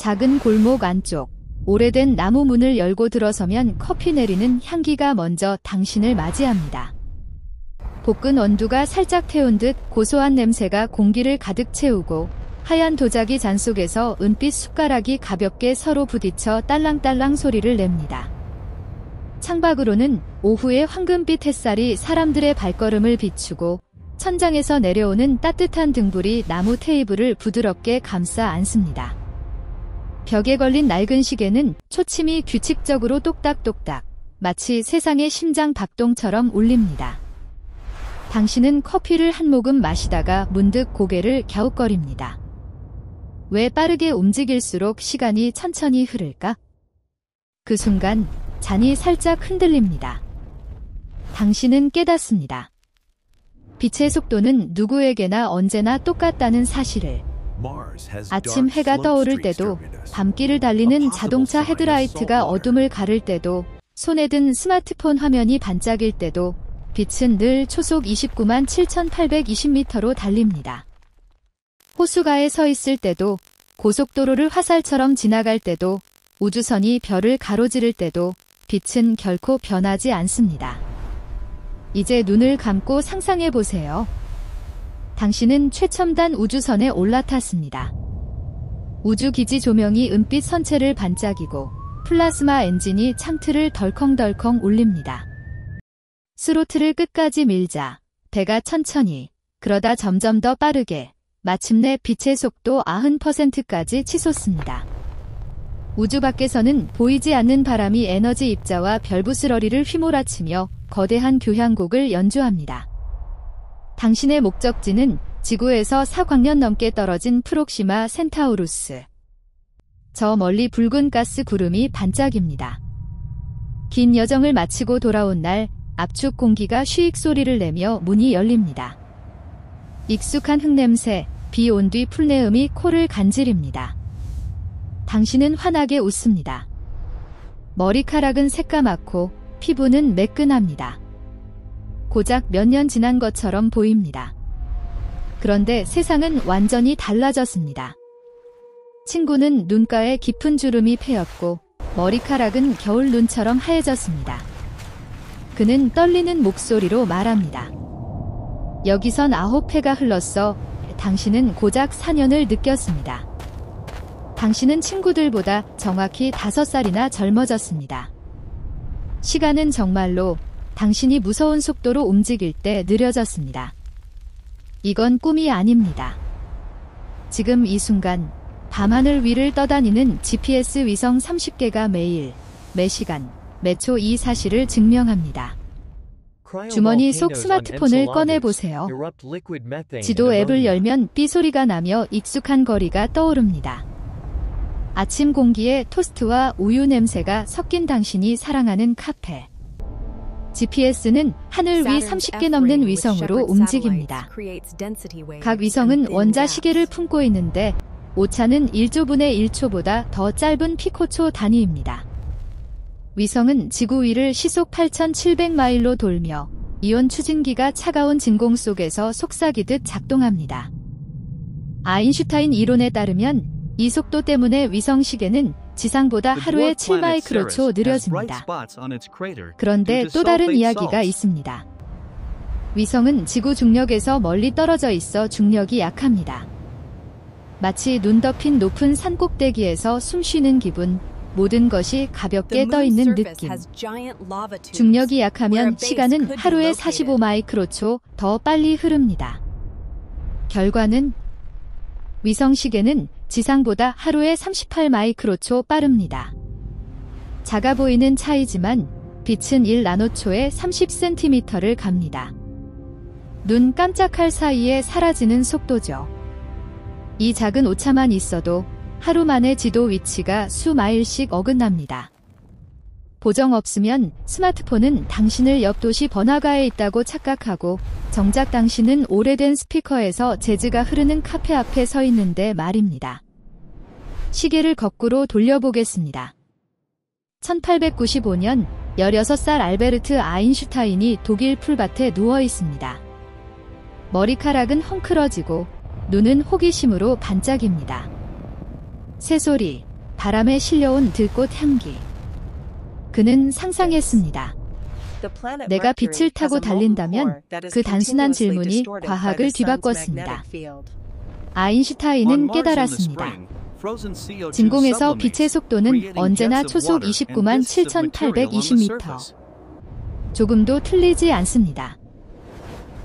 작은 골목 안쪽, 오래된 나무 문을 열고 들어서면 커피 내리는 향기가 먼저 당신을 맞이합니다. 볶은 원두가 살짝 태운 듯 고소한 냄새가 공기를 가득 채우고 하얀 도자기 잔 속에서 은빛 숟가락이 가볍게 서로 부딪혀 딸랑딸랑 소리를 냅니다. 창밖으로는 오후의 황금빛 햇살이 사람들의 발걸음을 비추고 천장에서 내려오는 따뜻한 등불이 나무 테이블을 부드럽게 감싸 안습니다. 벽에 걸린 낡은 시계는 초침이 규칙적으로 똑딱똑딱, 마치 세상의 심장 박동처럼 울립니다. 당신은 커피를 한 모금 마시다가 문득 고개를 갸웃거립니다. 왜 빠르게 움직일수록 시간이 천천히 흐를까? 그 순간 잔이 살짝 흔들립니다. 당신은 깨닫습니다. 빛의 속도는 누구에게나 언제나 똑같다는 사실을. 아침 해가 떠오를 때도, 밤길을 달리는 자동차 헤드라이트가 어둠을 가를 때도, 손에 든 스마트폰 화면이 반짝일 때도 빛은 늘 초속 29만 7,820m로 달립니다. 호수가에 서 있을 때도, 고속도로를 화살처럼 지나갈 때도, 우주선이 별을 가로지를 때도 빛은 결코 변하지 않습니다. 이제 눈을 감고 상상해 보세요. 당신은 최첨단 우주선에 올라탔습니다. 우주기지 조명이 은빛 선체를 반짝이고 플라스마 엔진이 창틀을 덜컹덜컹 울립니다. 스로틀을 끝까지 밀자 배가 천천히, 그러다 점점 더 빠르게, 마침내 빛의 속도 90%까지 치솟습니다. 우주 밖에서는 보이지 않는 바람이 에너지 입자와 별부스러리를 휘몰아치며 거대한 교향곡을 연주합니다. 당신의 목적지는 지구에서 4광년 넘게 떨어진 프록시마 센타우루스. 저 멀리 붉은 가스 구름이 반짝입니다. 긴 여정을 마치고 돌아온 날, 압축 공기가 쉬익 소리를 내며 문이 열립니다. 익숙한 흙냄새, 비 온 뒤 풀내음이 코를 간지립니다. 당신은 환하게 웃습니다. 머리카락은 새까맣고 피부는 매끈합니다. 고작 몇 년 지난 것처럼 보입니다. 그런데 세상은 완전히 달라졌습니다. 친구는 눈가에 깊은 주름이 패였고 머리카락은 겨울 눈처럼 하얘졌습니다. 그는 떨리는 목소리로 말합니다. 여기선 9회가 흘렀어. 당신은 고작 4년을 느꼈습니다. 당신은 친구들보다 정확히 5살이나 젊어졌습니다. 시간은 정말로 당신이 무서운 속도로 움직일 때 느려졌습니다. 이건 꿈이 아닙니다. 지금 이 순간 밤하늘 위를 떠다니는 GPS 위성 30개가 매일, 매시간, 매초 이 사실을 증명합니다. 주머니 속 스마트폰을 꺼내보세요. 지도 앱을 열면 삐 소리가 나며 익숙한 거리가 떠오릅니다. 아침 공기에 토스트와 우유 냄새가 섞인 당신이 사랑하는 카페. GPS는 하늘 위 30개 넘는 위성으로 움직입니다. 각 위성은 원자 시계를 품고 있는데 오차는 1조분의 1초보다 더 짧은 피코초 단위입니다. 위성은 지구 위를 시속 8,700마일로 돌며 이온 추진기가 차가운 진공 속에서 속삭이듯 작동합니다. 아인슈타인 이론에 따르면 이 속도 때문에 위성 시계는 지상보다 하루에 7마이크로초 느려집니다. 그런데 또 다른 이야기가 있습니다. 위성은 지구 중력에서 멀리 떨어져 있어 중력이 약합니다. 마치 눈 덮인 높은 산 꼭대기에서 숨 쉬는 기분, 모든 것이 가볍게 떠 있는 느낌. 중력이 약하면 시간은 하루에 45마이크로초 더 빨리 흐릅니다. 결과는 위성 시계는 지상보다 하루에 38마이크로초 빠릅니다. 작아 보이는 차이지만 빛은 1나노초에 30cm를 갑니다. 눈 깜짝할 사이에 사라지는 속도죠. 이 작은 오차만 있어도 하루 만에 지도 위치가 수마일씩 어긋납니다. 보정 없으면 스마트폰은 당신을 옆 도시 번화가에 있다고 착각하고 정작 당신은 오래된 스피커에서 재즈가 흐르는 카페 앞에 서 있는데 말입니다. 시계를 거꾸로 돌려보겠습니다. 1895년 16살 알베르트 아인슈타인이 독일 풀밭에 누워 있습니다. 머리카락은 헝클어지고 눈은 호기심으로 반짝입니다. 새소리, 바람에 실려온 들꽃 향기. 그는 상상했습니다. 내가 빛을 타고 달린다면 그 단순한 질문이 과학을 뒤바꿨습니다. 아인슈타인은 깨달았습니다. 진공에서 빛의 속도는 언제나 초속 29만 7,820m. 조금도 틀리지 않습니다.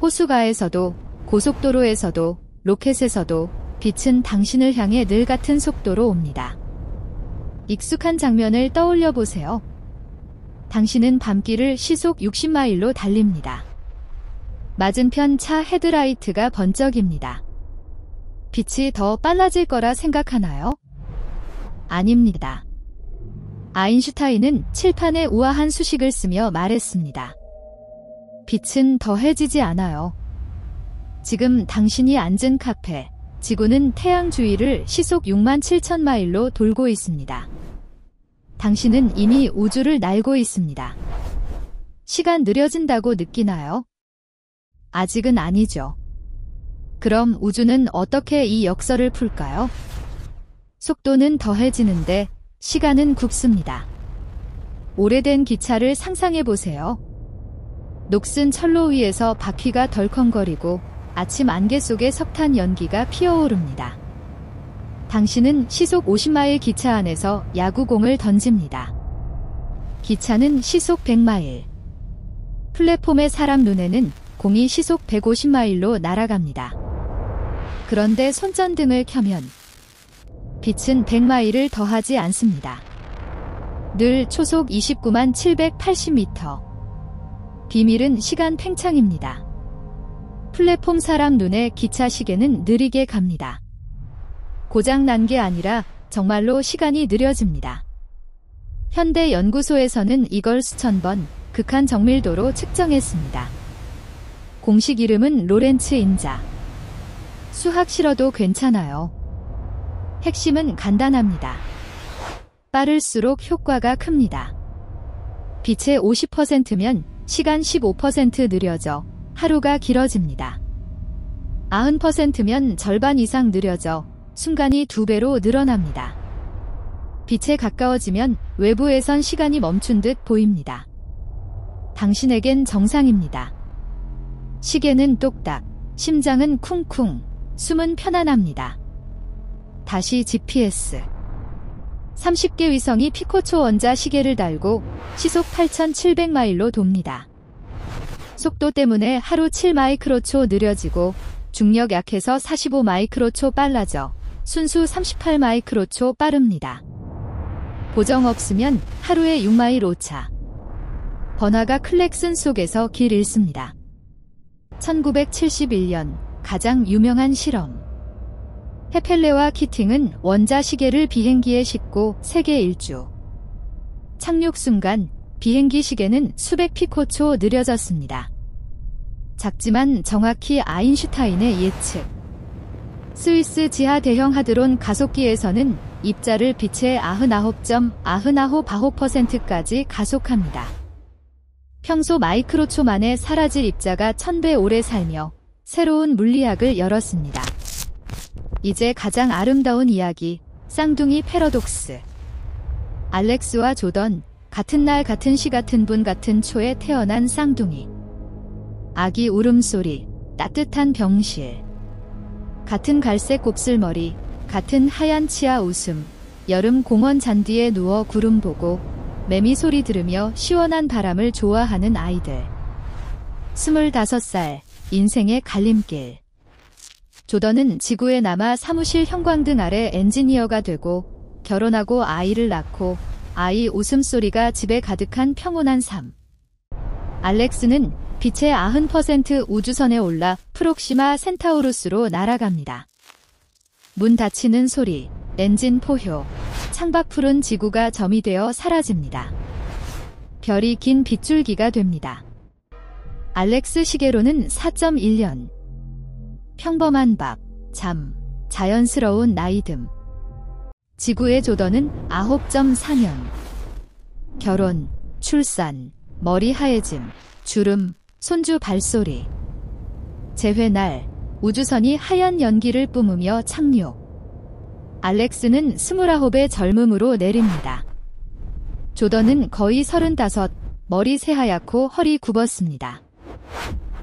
호수가에서도, 고속도로에서도, 로켓에서도 빛은 당신을 향해 늘 같은 속도로 옵니다. 익숙한 장면을 떠올려 보세요. 당신은 밤길을 시속 60마일로 달립니다. 맞은편 차 헤드라이트가 번쩍입니다. 빛이 더 빨라질 거라 생각하나요? 아닙니다. 아인슈타인은 칠판에 우아한 수식을 쓰며 말했습니다. 빛은 더해지지 않아요. 지금 당신이 앉은 카페, 지구는 태양 주위를 시속 6만 7천 마일로 돌고 있습니다. 당신은 이미 우주를 날고 있습니다. 시간 느려진다고 느끼나요? 아직은 아니죠. 그럼 우주는 어떻게 이 역설을 풀까요? 속도는 더해지는데 시간은 굽습니다. 오래된 기차를 상상해 보세요. 녹슨 철로 위에서 바퀴가 덜컹거리고 아침 안개 속에 석탄 연기가 피어오릅니다. 당신은 시속 50마일 기차 안에서 야구공을 던집니다. 기차는 시속 100마일. 플랫폼의 사람 눈에는 공이 시속 150마일로 날아갑니다. 그런데 손전등을 켜면 빛은 100마일을 더하지 않습니다. 늘 초속 29만 780m. 비밀은 시간 팽창입니다. 플랫폼 사람 눈에 기차 시계는 느리게 갑니다. 고장 난 게 아니라 정말로 시간이 느려집니다. 현대 연구소에서는 이걸 수천 번 극한 정밀도로 측정했습니다. 공식 이름은 로렌츠 인자. 수학 싫어도 괜찮아요. 핵심은 간단합니다. 빠를수록 효과가 큽니다. 빛의 50%면 시간 15% 느려져 하루가 길어집니다. 90%면 절반 이상 느려져 순간이 2배로 늘어납니다. 빛에 가까워지면 외부에선 시간이 멈춘 듯 보입니다. 당신에겐 정상입니다. 시계는 똑딱, 심장은 쿵쿵, 숨은 편안합니다. 다시 GPS. 30개 위성이 피코초 원자 시계를 달고 시속 8,700마일로 돕니다. 속도 때문에 하루 7마이크로초 느려지고 중력 약해서 45마이크로초 빨라져 순수 38마이크로초 빠릅니다. 보정 없으면 하루에 6마일 오차. 번화가 클렉슨 속에서 길 잃습니다. 1971년 가장 유명한 실험. 헤펠레와 키팅은 원자 시계를 비행기에 싣고 세계 일주. 착륙 순간 비행기 시계는 수백 피코초 느려졌습니다. 작지만 정확히 아인슈타인의 예측. 스위스 지하 대형 하드론 가속기에서는 입자를 빛의 99.99%까지 가속합니다. 평소 마이크로초 만에 사라질 입자가 1000배 오래 살며 새로운 물리학을 열었습니다. 이제 가장 아름다운 이야기, 쌍둥이 패러독스. 알렉스와 조던, 같은 날 같은 시 같은 분 같은 초에 태어난 쌍둥이. 아기 울음소리, 따뜻한 병실. 같은 갈색 곱슬머리, 같은 하얀 치아 웃음. 여름 공원 잔디에 누워 구름 보고 매미 소리 들으며 시원한 바람을 좋아하는 아이들. 25살, 인생의 갈림길. 조던은 지구에 남아 사무실 형광등 아래 엔지니어가 되고 결혼하고 아이를 낳고 아이 웃음소리가 집에 가득한 평온한 삶. 알렉스는 빛의 90% 우주선에 올라 프록시마 센타우루스로 날아갑니다. 문 닫히는 소리, 엔진 포효, 창밖 푸른 지구가 점이 되어 사라집니다. 별이 긴 빗줄기가 됩니다. 알렉스 시계로는 4.1년. 평범한 밥, 잠, 자연스러운 나이듦. 지구의 조던은 9.4년. 결혼, 출산, 머리 하얘짐, 주름, 손주 발소리. 재회날, 우주선이 하얀 연기를 뿜으며 착륙. 알렉스는 29의 젊음으로 내립니다. 조던은 거의 35, 머리 새하얗고 허리 굽었습니다.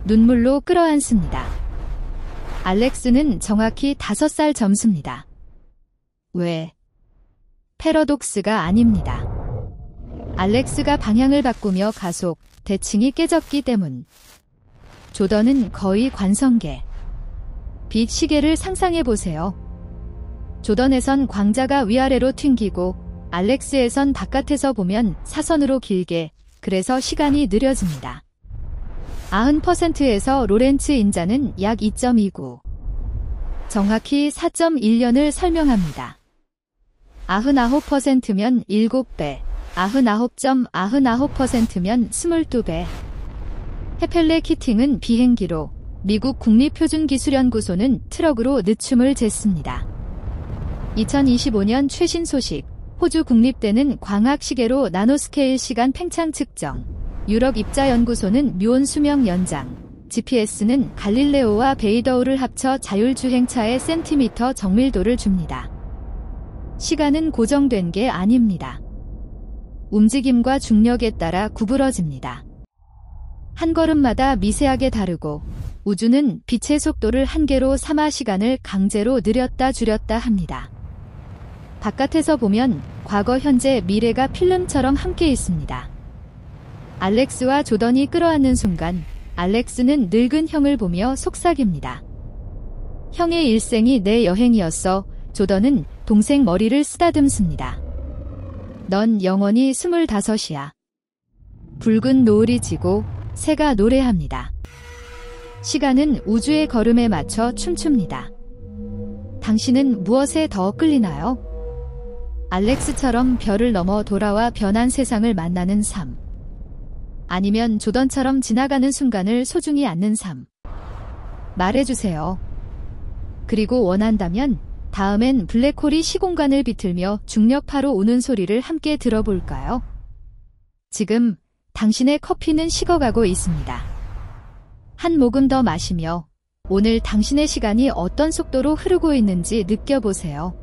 눈물로 끌어안습니다. 알렉스는 정확히 5살 점수입니다. 왜? 패러독스가 아닙니다. 알렉스가 방향을 바꾸며 가속, 대칭이 깨졌기 때문. 조던은 거의 관성계. 빛 시계를 상상해보세요. 조던에선 광자가 위아래로 튕기고 알렉스에선 바깥에서 보면 사선으로 길게, 그래서 시간이 느려집니다. 90%에서 로렌츠 인자는 약 2.29. 정확히 4.1년을 설명합니다. 99%면 7배, 99.99%면 22배. 헤펠레 키팅은 비행기로, 미국 국립표준기술연구소는 트럭으로 늦춤을 쟀습니다. 2025년 최신 소식, 호주 국립대는 광학시계로 나노스케일 시간 팽창 측정, 유럽 입자연구소는 묘온 수명 연장, GPS는 갈릴레오와 베이더우를 합쳐 자율주행차의 센티미터 정밀도를 줍니다. 시간은 고정된 게 아닙니다. 움직임과 중력에 따라 구부러집니다. 한 걸음마다 미세하게 다르고 우주는 빛의 속도를 한계로 삼아 시간을 강제로 늘렸다 줄였다 합니다. 바깥에서 보면 과거, 현재, 미래가 필름처럼 함께 있습니다. 알렉스와 조던이 끌어안는 순간 알렉스는 늙은 형을 보며 속삭입니다. 형의 일생이 내 여행이었어. 조던은 동생 머리를 쓰다듬습니다. 넌 영원히 25이야. 붉은 노을이 지고 새가 노래합니다. 시간은 우주의 걸음에 맞춰 춤춥니다. 당신은 무엇에 더 끌리나요? 알렉스처럼 별을 넘어 돌아와 변한 세상을 만나는 삶. 아니면 조던처럼 지나가는 순간을 소중히 안는 삶. 말해주세요. 그리고 원한다면 다음엔 블랙홀이 시공간을 비틀며 중력파로 우는 소리를 함께 들어볼까요? 지금 당신의 커피는 식어가고 있습니다. 한 모금 더 마시며 오늘 당신의 시간이 어떤 속도로 흐르고 있는지 느껴보세요.